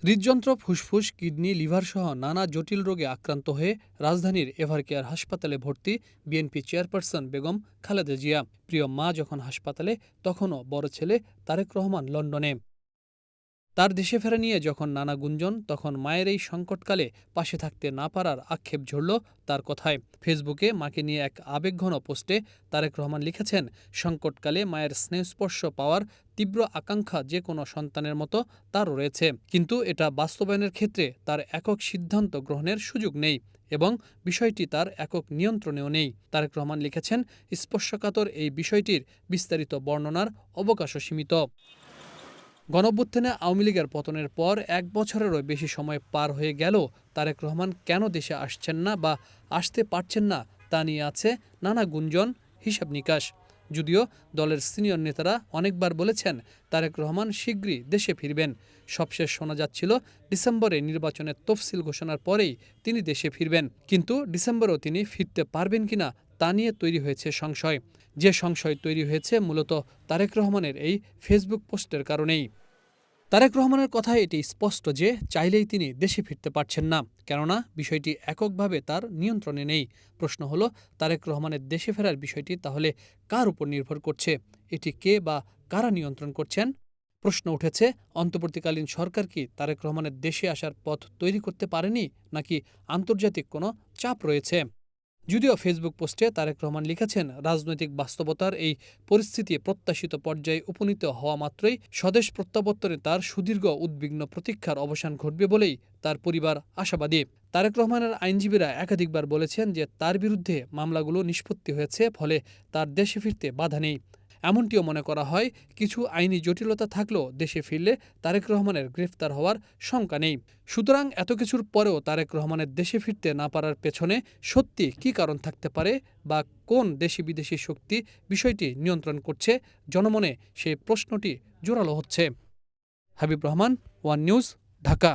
হৃদযন্ত্র, ফুসফুস, কিডনি, লিভারসহ নানা জটিল রোগে আক্রান্ত হয়ে রাজধানীর এভারকেয়ার হাসপাতালে ভর্তি বিএনপি চেয়ারপারসন বেগম খালেদা জিয়া। প্রিয় মা যখন হাসপাতালে, তখনও বড় ছেলে তারেক রহমান লন্ডনে। তার দেশে ফেরা নিয়ে যখন নানা গুঞ্জন, তখন মায়ের এই সংকটকালে পাশে থাকতে না পারার আক্ষেপ ঝরল তার কথায়। ফেসবুকে মাকে নিয়ে এক আবেগঘন পোস্টে তারেক রহমান লিখেছেন, সংকটকালে মায়ের স্নেহস্পর্শ পাওয়ার তীব্র আকাঙ্ক্ষা যে কোনো সন্তানের মতো তারও রয়েছে, কিন্তু এটা বাস্তবায়নের ক্ষেত্রে তার একক সিদ্ধান্ত গ্রহণের সুযোগ নেই এবং বিষয়টি তার একক নিয়ন্ত্রণেও নেই। তারেক রহমান লিখেছেন, স্পর্শকাতর এই বিষয়টির বিস্তারিত বর্ণনার অবকাশও সীমিত। গণঅভ্যুত্থানে আওয়ামী লীগের পতনের পর ১ বছরেরও বেশি সময় পার হয়ে গেলেও তারেক রহমান কেন দেশে আসছেন না বা আসতে পারছেন না, তা নিয়ে আছে নানা গুঞ্জন, হিসাব নিকাশ। যদিও দলের সিনিয়র নেতারা অনেকবার বলেছেন তারেক রহমান শিগগিরই দেশে ফিরবেন। সবশেষ শোনা যাচ্ছিল ডিসেম্বরে নির্বাচনের তফসিল ঘোষণার পরেই তিনি দেশে ফিরবেন, কিন্তু ডিসেম্বরেও তিনি ফিরতে পারবেন কিনা তা নিয়ে তৈরি হয়েছে সংশয়। যে সংশয় তৈরি হয়েছে মূলত তারেক রহমানের এই ফেসবুক পোস্টের কারণেই। তারেক রহমানের কথায় এটি স্পষ্ট যে চাইলেই তিনি দেশে ফিরতে পারছেন না, কেননা বিষয়টি এককভাবে তার নিয়ন্ত্রণে নেই। প্রশ্ন হলো, তারেক রহমানের দেশে ফেরার বিষয়টি তাহলে কার উপর নির্ভর করছে? এটি কে বা কারা নিয়ন্ত্রণ করছেন? প্রশ্ন উঠেছে, অন্তর্বর্তীকালীন সরকার কি তারেক রহমানের দেশে আসার পথ তৈরি করতে পারেনি, নাকি আন্তর্জাতিক কোনো চাপ রয়েছে? যদিও ফেসবুক পোস্টে তারেক রহমান লিখেছেন, রাজনৈতিক বাস্তবতার এই পরিস্থিতি প্রত্যাশিত পর্যায়ে উপনীত হওয়া মাত্রই স্বদেশ প্রত্যাবর্তনে তার সুদীর্ঘ উদ্বিগ্ন প্রতীক্ষার অবসান ঘটবে বলেই তার পরিবার আশাবাদী। তারেক রহমানের আইনজীবীরা একাধিকবার বলেছেন যে তার বিরুদ্ধে মামলাগুলো নিষ্পত্তি হয়েছে, ফলে তার দেশে ফিরতে বাধা নেই। এমনটিও মনে করা হয়, কিছু আইনি জটিলতা থাকলেও দেশে ফিরলে তারেক রহমানের গ্রেফতার হওয়ার শঙ্কা নেই। সুতরাং এত কিছুর পরেও তারেক রহমানের দেশে ফিরতে না পারার পেছনে সত্যি কী কারণ থাকতে পারে, বা কোন দেশি বিদেশি শক্তি বিষয়টি নিয়ন্ত্রণ করছে? জনমনে সেই প্রশ্নটি জোরালো হচ্ছে। Habib Rahman, one news, Dhaka.